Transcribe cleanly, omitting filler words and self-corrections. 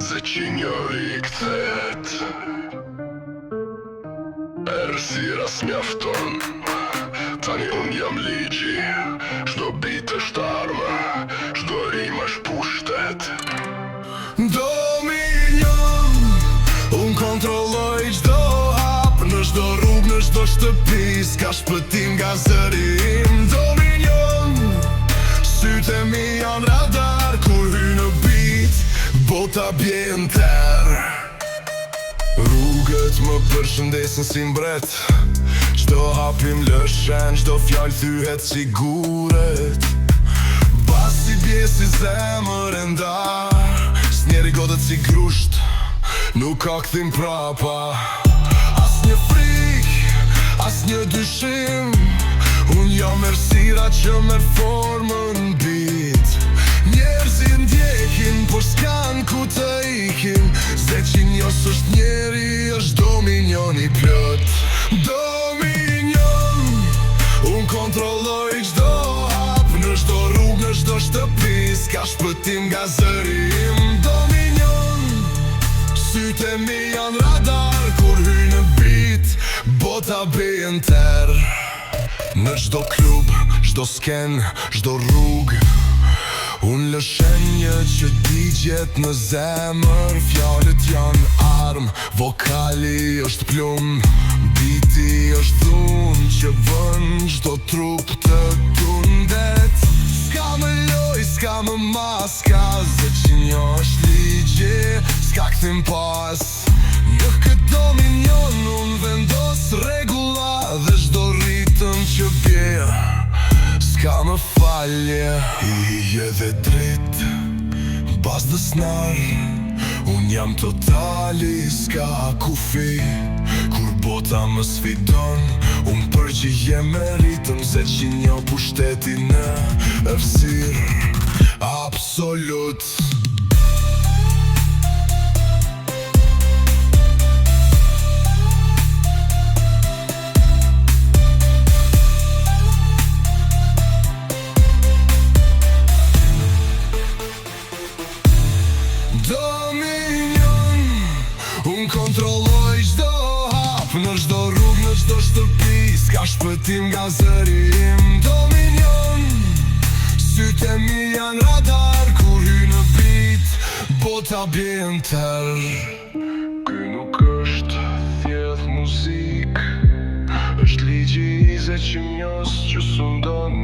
Se që njëri kthehet Erësira s'mjafton Tani unë jam ligji Çdo bit është armë Çdo rim është pushtet Dominion Unë kontrolloj çdo hap Në çdo rrugë, në çdo shtëpi S'ka shpëtim nga zëri im Dominion Sytë e mi janë radar Kur hy në bit Bota bje në terë Rrugët më përshëndesin si mbret Çdo hapim lëshen Çdo fjallë thyhet si guret Basi bje si zemër e ndar S'njeri godet si grusht Nuk ka kthim prapa As një frik, as një dyshim Unë jam erësira që merr formën bit Njerëzit ndjekin, por s'kan ku të ikin Se që njës është njeri, është dominion i plot Dominion Unë kontrolloj çdo hap Në çdo rrugë, në çdo shtëpi S'ka shpëtim nga zëri im Dominion Sytë e mi janë radar Kur hy në bit Bota bjen terë Në çdo klub, çdo sken, çdo rrugë Unë lëshenjë që digjet në zemër Fjallet janë armë, vokali është plum Biti është dhunë që vën çdo trup të tundet S'ka më loj, s'ka më maska Zë që një është ligje, s'ka kthim pas Në këtë dominion unë vendos regula Dhe çdo ritëm që bje S'ka më falje I edhe drit Bas dhe snar Unë jam totali S'ka kufi Kur bota më sfidon Unë përgjigje me ritëm Se që një pushteti në erësir Absolut Dominion Unë kontrolloj çdo hap Në çdo rrugë, në çdo shtëpi S'ka shpëtim nga zëri im Dominion Sytë e mi janë radar Kur hy në bit Bota bjen terë Ky nuk është thjesht muzik është ligji i Zë që njës që sundon